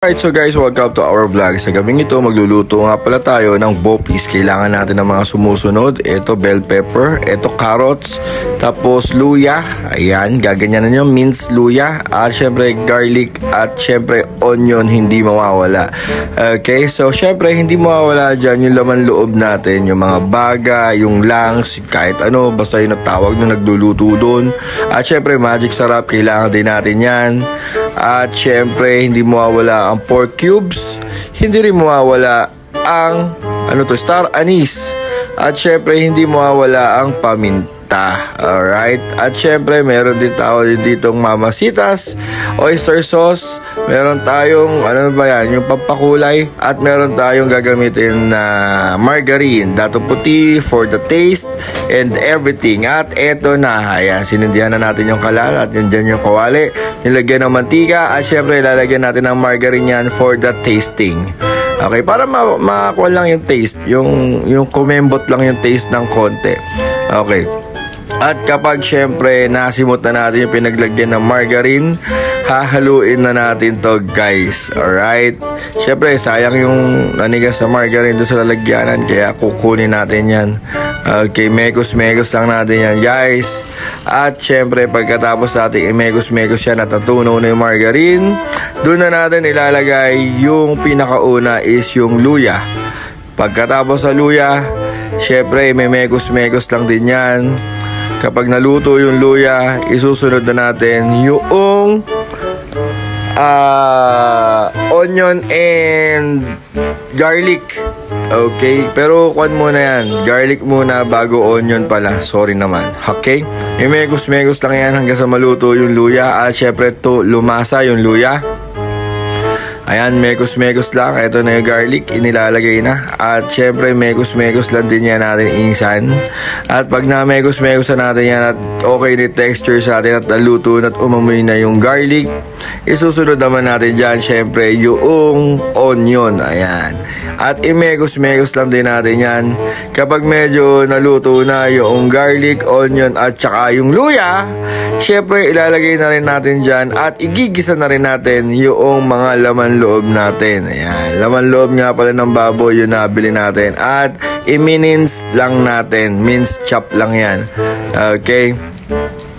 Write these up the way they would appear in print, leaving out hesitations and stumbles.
Alright, so guys, welcome to our vlog. Sa gabing ito, magluluto nga pala tayo ng bopis. Kailangan natin ng mga sumusunod. Ito, bell pepper. Ito, carrots. Tapos, luya. Ayan, gaganyanan nyo. Minced luya. At syempre, garlic. At syempre, onion. Hindi mawawala. Okay, so syempre, hindi mawawala dyan yung laman loob natin. Yung mga baga, yung lungs, kahit ano. Basta yung natawag nung nagluluto doon. At syempre, magic sarap. Kailangan din natin yan. At syempre, hindi mawawala ang pork cubes. Hindi rin mawawala ang star anise. At syempre, hindi mawawala ang paminta. Alright? At syempre, meron din tayo ditong mamasitas, oyster sauce. Meron tayong, yung pampakulay. At meron tayong gagamitin na margarine, dato puti for the taste and everything. At eto na, ayan, sinindihan na natin yung kalan at dyan yung kawali. Nilagyan ng mantika at syempre lalagyan natin ng margarine yan for the tasting. Okay, para makakuha lang yung taste, yung kumembot lang yung taste ng konti. Okay. At kapag syempre nasimot na natin yung pinaglagyan ng margarine, hahaluin na natin to, guys. Alright? Syempre, sayang yung nanigas sa margarine doon sa lalagyanan, kaya kukunin natin yan. Okay, mekos-mekos lang natin yan, guys. At syempre, pagkatapos natin i-mekos-mekos yan at natunaw na yung margarine, doon na natin ilalagay yung pinakauna is yung luya. Pagkatapos sa luya, syempre, may mekos-mekos lang din yan. Kapag naluto yung luya, isusunod na natin yung onion and garlic. Okay, pero kuwan muna yan. Garlic muna bago onion pala. Sorry naman. Okay? Imegos-megos lang yan hanggang sa maluto yung luya. At syempre to lumasa yung luya. Ayan, mekos-mekos lang. Ito na yung garlic, inilalagay na. At syempre, mekos-mekos lang din yan natin insan. At pag na-mekos-mekos na natin yan at okay na texture sa atin at naluto at umamoy na yung garlic, isusunod naman natin dyan, syempre, yung onion. Ayan. At i-mekos-mekos lang din natin yan. Kapag medyo naluto na yung garlic, onion, at saka yung luya, syempre, ilalagay na rin natin dyan at igigisa na rin natin yung mga laman loob natin. Ayan, laman loob nga pala ng baboy yung nabili natin. At i-mince lang natin. Mince chop lang yan. Okay.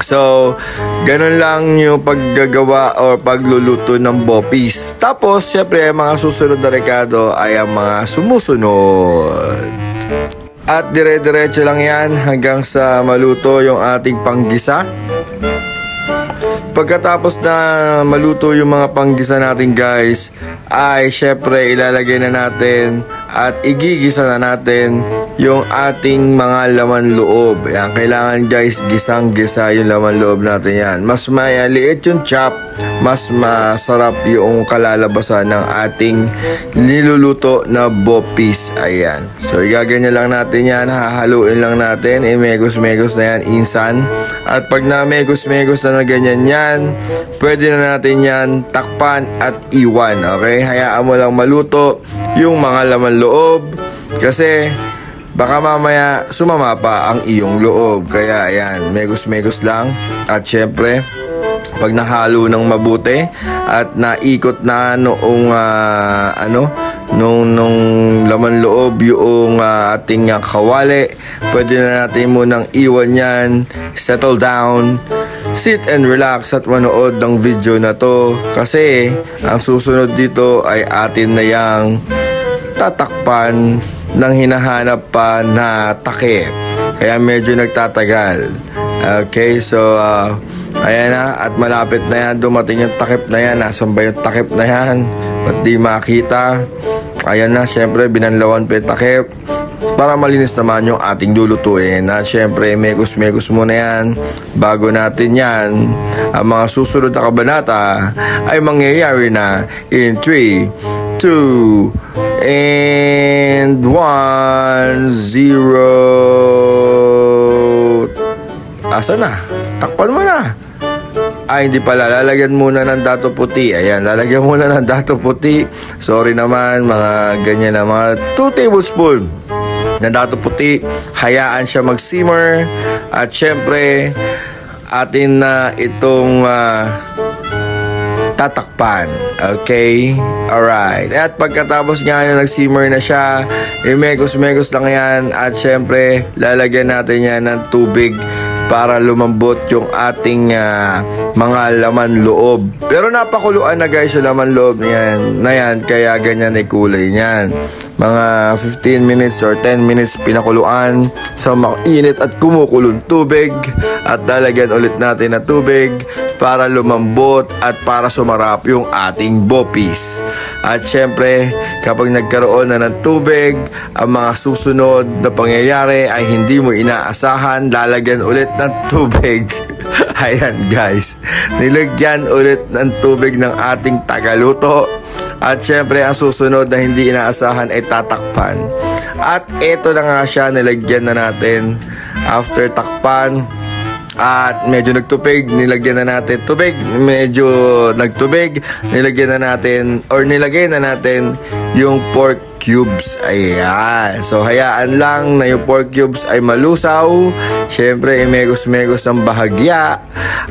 So, ganun lang yung paggagawa o pagluluto ng bopis. Tapos, syempre, mga susunod na rekado ay ang mga sumusunod. At dire-diretso lang yan hanggang sa maluto yung ating panggisa. Pagkatapos na maluto yung mga panggisa natin, guys, ay syempre ilalagay na natin at igigisa na natin yung ating mga laman loob. Ayan, kailangan, guys, gisang-gisa yung laman loob natin yan. Mas maliit yung chop, mas masarap yung kalalabasan ng ating niluluto na bopis. Ayan. So, igaganyan lang natin yan. Hahaluin lang natin. Megos-megos na yan, insan. At pag na megos-megos na ganyan yan, pwede na natin yan takpan at iwan. Okay? Hayaan mo lang maluto yung mga laman loob. Kasi baka mamaya sumama pa ang iyong loob. Kaya ayan, megos-megos lang. At syempre, pag nahalo ng mabuti at naikot na noong nung laman loob yung ating kawali, pwede na natin munang iwan yan, settle down, sit and relax at manood ng video na to. Kasi ang susunod dito ay atin na yang tatakpan ng hinahanap pa na takip. Kaya medyo nagtatagal. Okay, so ayan na, at malapit na yan, dumating yung takip na yan. Nasaan ba yung takip na yan? Ba't di makita? Ayan na, syempre binanlawan pa yung takip para malinis naman yung ating lulutuin. At syempre, mekos-mekos muna yan bago natin yan. Ang mga susunod na kabanata ay mangyayari na in 3, 2, and 1, 0. Asa na? Takpan mo na. Ay, hindi pala. Lalagyan muna ng dato puti. Ayan, lalagyan muna ng dato puti. Sorry naman, mga ganyan na. Mga 2 tablespoon na dato puti. Hayaan siya mag-simmer. At syempre, atin na itong tatakpan. Okay? Alright. At pagkatapos nga yung nag-simmer na siya, imegos-megos lang yan. At syempre, lalagyan natin yan ng tubig para lumambot yung ating mga laman loob. Pero napakuluan na guys yung laman loob na yan, kaya ganyan ay kulay niyan. Mga 15 minutes or 10 minutes pinakuluan sa mainit at kumukulong tubig, at lalagyan ulit natin ng tubig para lumambot at para sumarap yung ating bopis. At syempre, kapag nagkaroon na ng tubig, ang mga susunod na pangyayari ay hindi mo inaasahan, lalagyan ulit ng tubig. Ayan guys, nilagyan ulit ng tubig ng ating tagaluto. At syempre, ang susunod na hindi inaasahan ay tatakpan. At eto na nga siya, nilagyan na natin. After takpan, at medyo nagtubig, nilagyan na natin tubig, medyo nagtubig, nilagyan na natin or nilagay na natin yung pork cubes. Ayan. So, hayaan lang na yung pork cubes ay malusaw. Syempre, imegos-megos ng bahagya.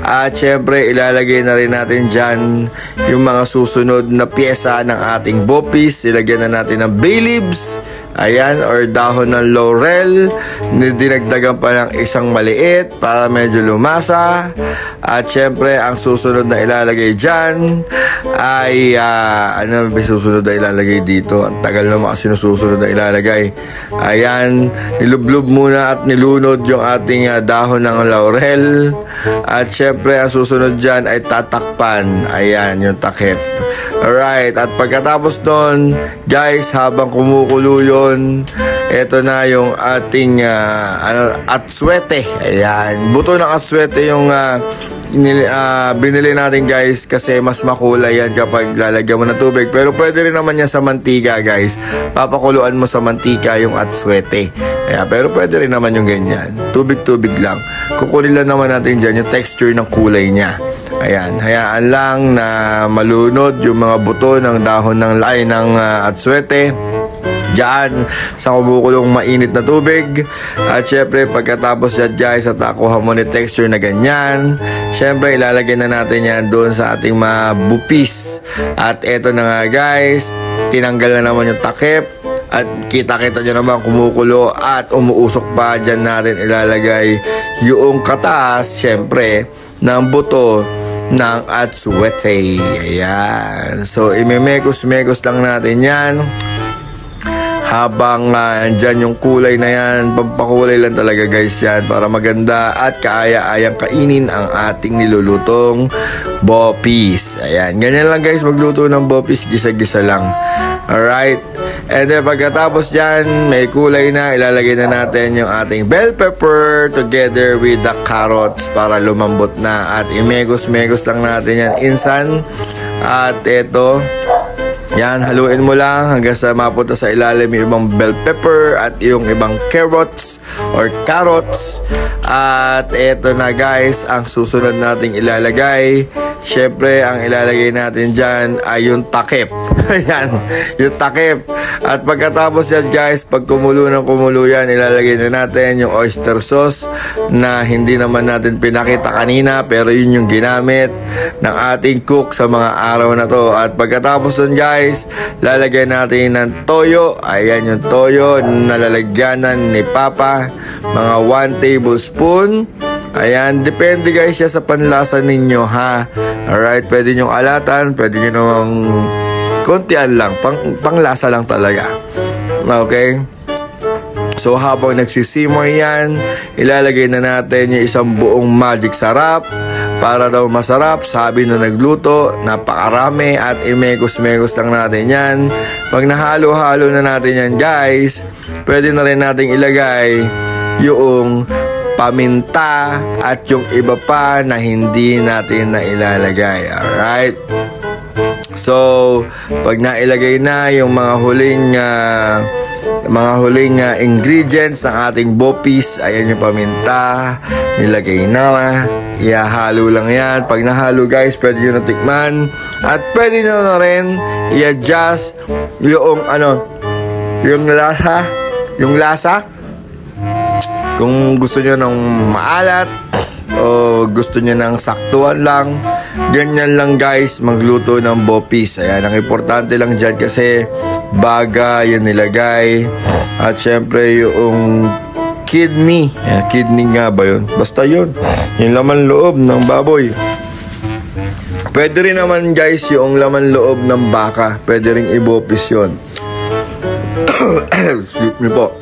At syempre, ilalagay na rin natin dyan yung mga susunod na pyesa ng ating bopis. Ilagyan na natin ng bay leaves. Ayan, or dahon ng laurel. Dinagdagan pa ng isang maliit para medyo lumasa. At syempre, ang susunod na ilalagay dyan ay ano ba susunod na ilalagay dito? Ang tagal naman kasi susunod na ilalagay. Ayan, nilublob muna at nilunod yung ating dahon ng laurel. At syempre, ang susunod dyan ay tatakpan. Ayan, yung takip. Alright, at pagkatapos nun, guys, habang kumukulo yun, eto na yung ating atswete. Ayan, buto ng atswete yung binili natin guys, kasi mas makulay yan kapag lalagyan mo ng tubig. Pero pwede rin naman yan sa mantika guys, papakuluan mo sa mantika yung atswete. Ayan, pero pwede rin naman yung ganyan, tubig-tubig lang. Kukunin lang naman natin dyan yung texture ng kulay niya. Ayan, hayaan lang na malunod yung mga buto ng dahon ng lay ng atswete diyan sa kumukulong mainit na tubig. At syempre, pagkatapos yan guys, at nakuha mo ni texture na ganyan, syempre ilalagay na natin yan doon sa ating mga bupis. At eto na nga guys, tinanggal na naman yung takip. At kita-kita nyo naman kumukulo at umuusok pa. Dyan natin ilalagay yung katas, syempre, ng buto ng atswete. Ayan. So, imemekos-mekos lang natin yan. Habang dyan yung kulay na yan, pampakulay lang talaga guys yan para maganda at kaaya-ayang kainin ang ating nilulutong bopis. Ayan, ganyan lang guys magluto ng bopis, gisa-gisa lang. Alright, and then pagkatapos dyan, may kulay na, ilalagay na natin yung ating bell pepper together with the carrots para lumambot na. At imegos-megos lang natin yan insan. At eto, yan, haluin mo lang hanggang sa mapunta sa ilalim yung ibang bell pepper at yung ibang carrots or carrots. At eto na guys, ang susunod nating ilalagay, syempre ang ilalagay natin dyan ay yung takip. Ayan, yung takip. At pagkatapos yan guys, pag kumulo ng kumulo yan, ilalagay na natin yung oyster sauce na hindi naman natin pinakita kanina, pero yun yung ginamit ng ating cook sa mga araw na to. At pagkatapos nun guys, lalagyan natin ng toyo. Ayan yung toyo na lalagyanan ni Papa, mga 1 tablespoon. Ayan, depende guys siya sa panlasa ninyo ha. Alright, pwede nyong alatan, pwede nyo namang kontian lang, panglasa lang talaga. Okay, so habang nagsisimmer yan, ilalagay na natin yung isang buong magic sarap. Para daw masarap, sabi na nagluto, napakarami at imekos-mekos lang natin yan. Pag nahalo-halo na natin yan guys, pwede na rin natin ilagay yung paminta at yung iba pa na hindi natin na ilalagay. Alright, so pag nailagay na yung mga huling ingredients ng ating bopis, ayan yung paminta, nilagay na, ihalo lang yan. Pag nahalo guys, pwede nyo na tikman at pwede nyo na rin i-adjust yung yung lasa kung gusto nyo ng maalat o gusto nyo ng saktuan lang. ganyan lang guys, magluto ng bopis. Ayan, ang importante lang dyan kasi baga yung nilagay. At syempre yung kidney. Ayan, kidney nga ba yun? Basta yun. Yung laman loob ng baboy. Pwede rin naman guys yung laman loob ng baka. Pwede rin ibopis yun. Excuse me po.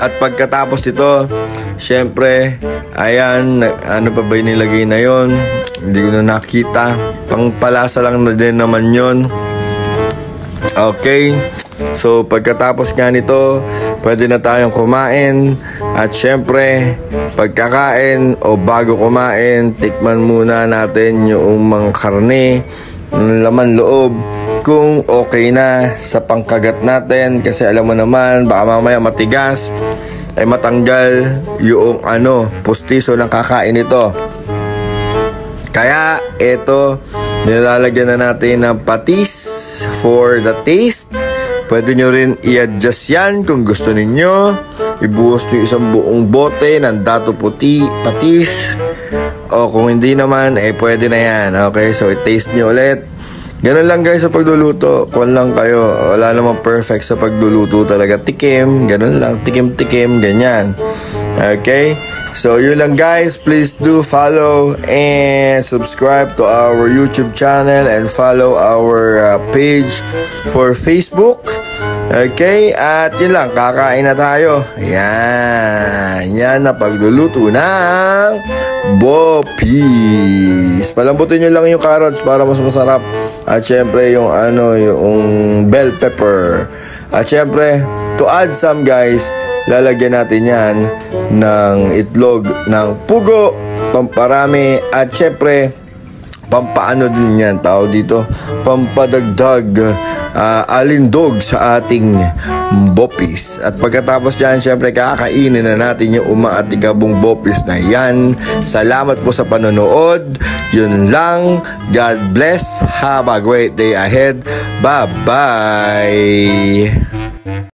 At pagkatapos nito, syempre, ayan, ano pa ba yung nilagay na yon? Hindi ko na nakita. Pangpalasa lang na din naman yon. Okay. So, pagkatapos nga nito, pwede na tayong kumain. At syempre, pagkakain o bago kumain, tikman muna natin yung mga karne, laman loob, kung okay na sa pangkagat natin. Kasi alam mo naman, baka mamaya matigas, ay matanggal yung pustiso ng kakain nito. Kaya ito, nilalagyan na natin ng patis for the taste. Pwede nyo rin i-adjust yan kung gusto ninyo. Ibuhos nyo isang buong bote ng dato puti, patis. O kung hindi naman, pwede na yan. Okay, so i-taste nyo ulit. Ganun lang guys sa pagluluto. Kung lang kayo, wala namang perfect sa pagluluto talaga. Tikim, ganun lang. Tikim-tikim, ganyan. Okay? So yun lang guys. Please do follow and subscribe to our YouTube channel and follow our page for Facebook. Okay? At yun lang. Kakain na tayo. Yan. Yan na pagluluto ng bopis. Palambutin nyo lang yung carrots para mas masarap. At syempre yung yung bell pepper. At syempre, to add some guys, lalagyan natin yan ng itlog ng pugo, pamparami, at syempre pampaano din yan, tawag dito, pampadagdag alindog sa ating bopis. At pagkatapos dyan, syempre kakainin na natin yung umaatikabong bopis na yan. Salamat po sa panonood. Yun lang. God bless. Have a great day ahead. Bye-bye.